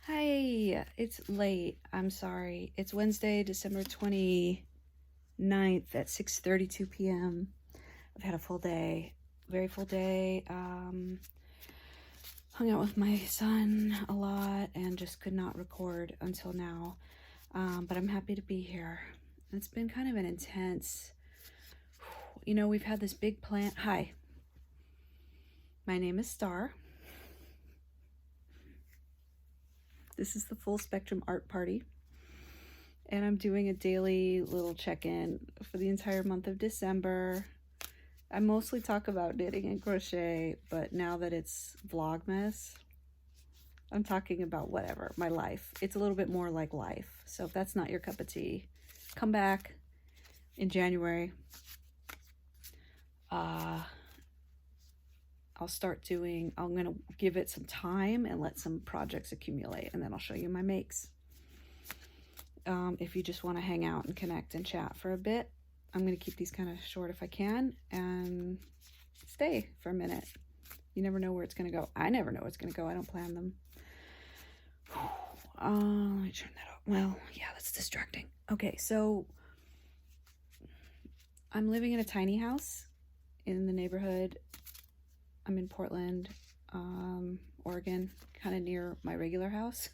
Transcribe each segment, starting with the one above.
Hi, it's late. I'm sorry. It's Wednesday, December 29th at 6:32 p.m. I've had a full day, very full day. Hung out with my son a lot and just could not record until now. But I'm happy to be here. It's been kind of an intense, we've had this big plan. Hi, my name is Star. This is the Full Spectrum Art Party. And I'm doing a daily little check-in for the entire month of December. I mostly talk about knitting and crochet, but now that it's Vlogmas, I'm talking about whatever, my life. It's a little bit more like life. So if that's not your cup of tea, come back in January. I'm going to give it some time and let some projects accumulate, and then I'll show you my makes. If you just want to hang out and connect and chat for a bit, I'm going to keep these kind of short if I can and stay for a minute. You never know where it's going to go. I never know where it's going to go. I don't plan them. Let me turn that off. Well, yeah, that's distracting. Okay, so I'm living in a tiny house in the neighborhood. I'm in Portland, Oregon, kind of near my regular house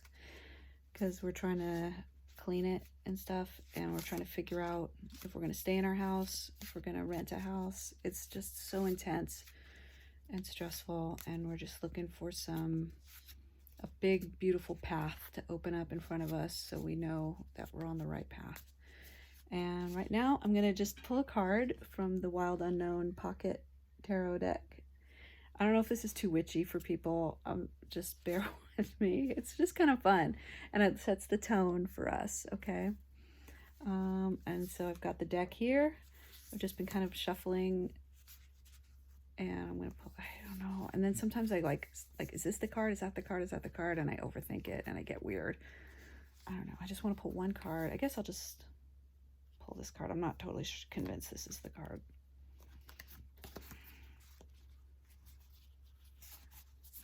because we're trying to clean it and stuff, and we're trying to figure out if we're going to stay in our house, if we're going to rent a house. It's just so intense and stressful, and we're just looking for a big beautiful path to open up in front of us so we know that we're on the right path. And right now I'm going to just pull a card from the Wild Unknown Pocket Tarot deck. I don't know if this is too witchy for people. Just bear with me. It's just kind of fun, and it sets the tone for us, okay? And so I've got the deck here. I've just been kind of shuffling, and I'm gonna pull, I don't know. And then sometimes I like, is this the card? Is that the card? Is that the card? And I overthink it, and I get weird. I don't know. I just want to pull one card. I guess I'll just pull this card. I'm not totally convinced this is the card.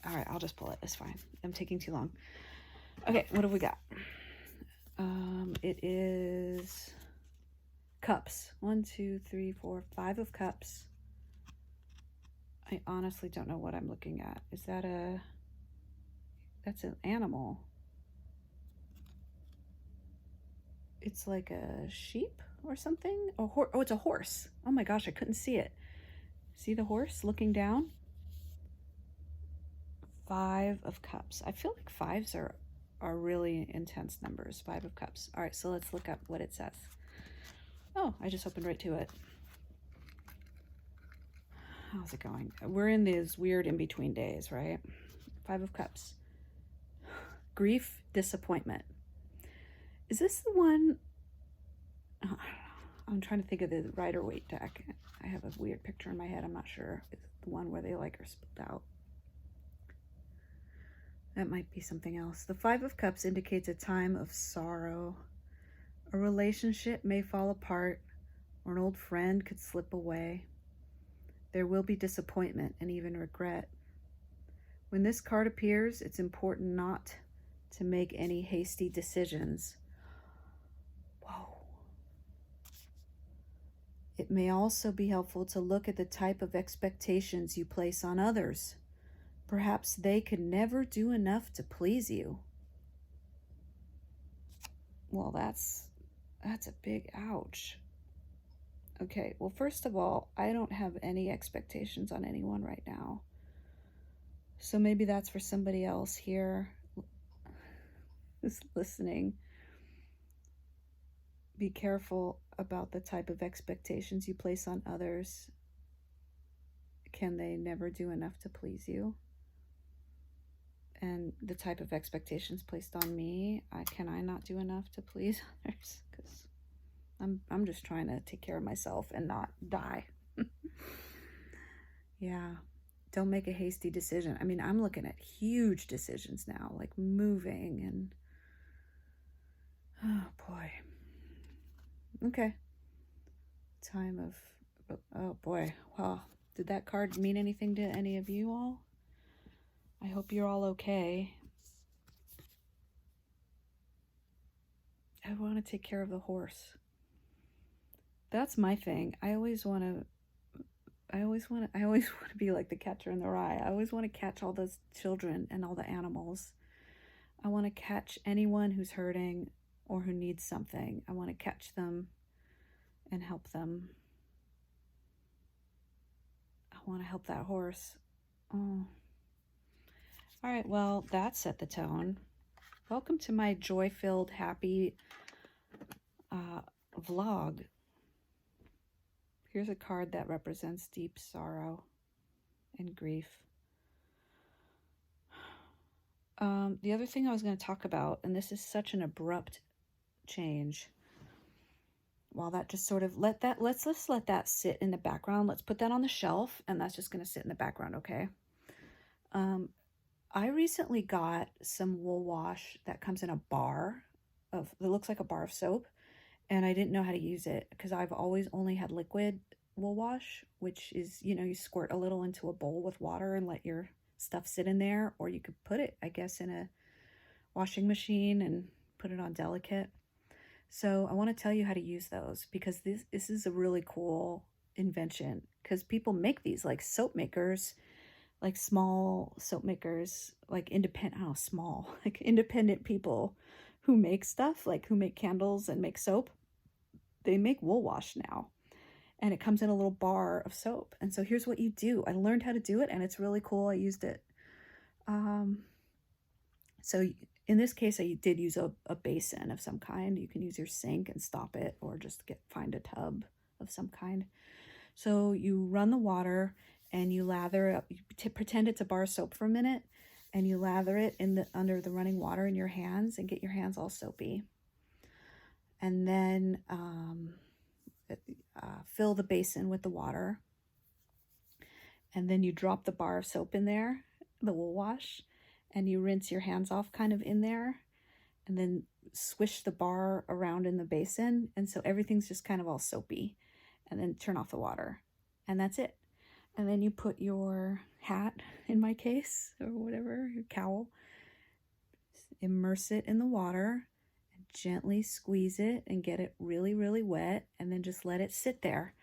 All right, I'll just pull it. It's fine. I'm taking too long. Okay, what have we got? It is cups. 1, 2, 3, 4, 5 of cups. I honestly don't know what I'm looking at. Is that that's an animal. It's like a sheep or something. Oh, it's a horse. Oh my gosh, I couldn't see it. See the horse looking down? 5 of cups. I feel like 5s are really intense numbers. 5 of cups. All right, so let's look up what it says. Oh, I just opened right to it. How's it going? We're in these weird in-between days, right? 5 of cups. Grief, disappointment. Is this the one? I'm trying to think of the Rider-Waite deck. I have a weird picture in my head. I'm not sure. It's the one where they like are spelled out. That might be something else. The 5 of Cups indicates a time of sorrow. A relationship may fall apart, or an old friend could slip away. There will be disappointment and even regret. When this card appears, it's important not to make any hasty decisions. Whoa. It may also be helpful to look at the type of expectations you place on others. Perhaps they could never do enough to please you. Well, that's a big ouch. Okay, well, first of all, I don't have any expectations on anyone right now. So maybe that's for somebody else here who's listening. Be careful about the type of expectations you place on others. Can they never do enough to please you? And the type of expectations placed on me, can I not do enough to please others? Because I'm just trying to take care of myself and not die. Yeah, don't make a hasty decision. I mean, I'm looking at huge decisions now, like moving and, oh boy. Okay. Time of, oh boy. Well, did that card mean anything to any of you all? I hope you're all okay. I want to take care of the horse. That's my thing. I always want to be like the catcher in the rye. I always want to catch all those children and all the animals. I want to catch anyone who's hurting or who needs something. I want to catch them and help them. I want to help that horse. Oh. All right, well, that set the tone. Welcome to my joy-filled, happy vlog. Here's a card that represents deep sorrow and grief. The other thing I was going to talk about, and this is such an abrupt change. While that just sort of let's let that sit in the background. Let's put that on the shelf, and that's just going to sit in the background, okay? I recently got some wool wash that comes in a bar of, it looks like a bar of soap, and I didn't know how to use it because I've always only had liquid wool wash, which is, you know, you squirt a little into a bowl with water and let your stuff sit in there, or you could put it, I guess, in a washing machine and put it on delicate. So I want to tell you how to use those because this is a really cool invention, because people make these like soap makers, like small soap makers, like like independent people who make stuff, like who make candles and make soap. They make wool wash now, and it comes in a little bar of soap. And so here's what you do. I learned how to do it, and it's really cool. I used it. So in this case, I did use a basin of some kind. You can use your sink and stop it, or just find a tub of some kind. So you run the water and you lather it up. You pretend it's a bar of soap for a minute, and you lather it under the running water in your hands and get your hands all soapy. And then fill the basin with the water. And then you drop the bar of soap in there, the wool wash, and you rinse your hands off kind of in there, and then swish the bar around in the basin. And so everything's just kind of all soapy, and then turn off the water. And that's it. And then you put your hat, in my case, or whatever, your cowl, immerse it in the water, and gently squeeze it and get it really, really wet, and then just let it sit there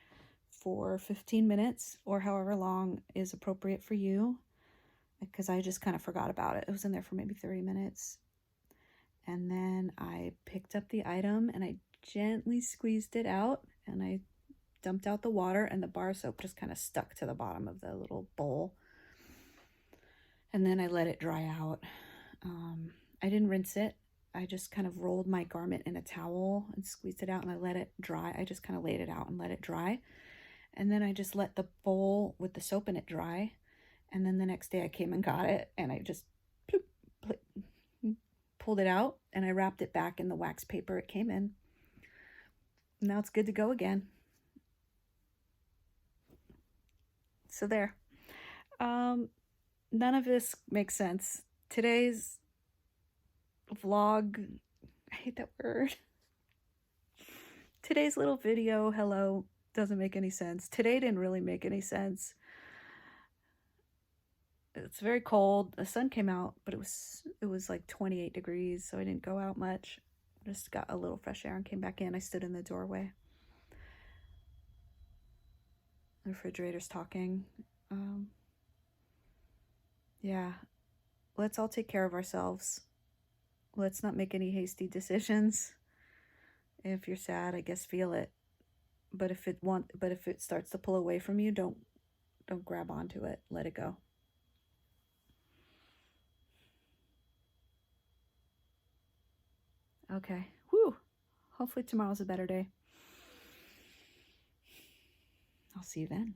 for 15 minutes or however long is appropriate for you, because I just kind of forgot about it. It was in there for maybe 30 minutes. And then I picked up the item and I gently squeezed it out, and I dumped out the water, and the bar of soap just kind of stuck to the bottom of the little bowl. And then I let it dry out. I didn't rinse it. I just kind of rolled my garment in a towel and squeezed it out, and I let it dry. I just kind of laid it out and let it dry. And then I just let the bowl with the soap in it dry. And then the next day I came and got it, and I just pulled it out, and I wrapped it back in the wax paper it came in. Now it's good to go again. So there. None of this makes sense. Today's vlog, I hate that word. Today's little video, hello, doesn't make any sense. Today didn't really make any sense. It's very cold. The sun came out, but it was like 28 degrees, so I didn't go out much. Just got a little fresh air and came back in. I stood in the doorway. The refrigerator's talking. Yeah, let's all take care of ourselves. Let's not make any hasty decisions. If you're sad, I guess feel it. But if it starts to pull away from you, don't grab onto it. Let it go. Okay. Whew. Hopefully tomorrow's a better day. I'll see you then.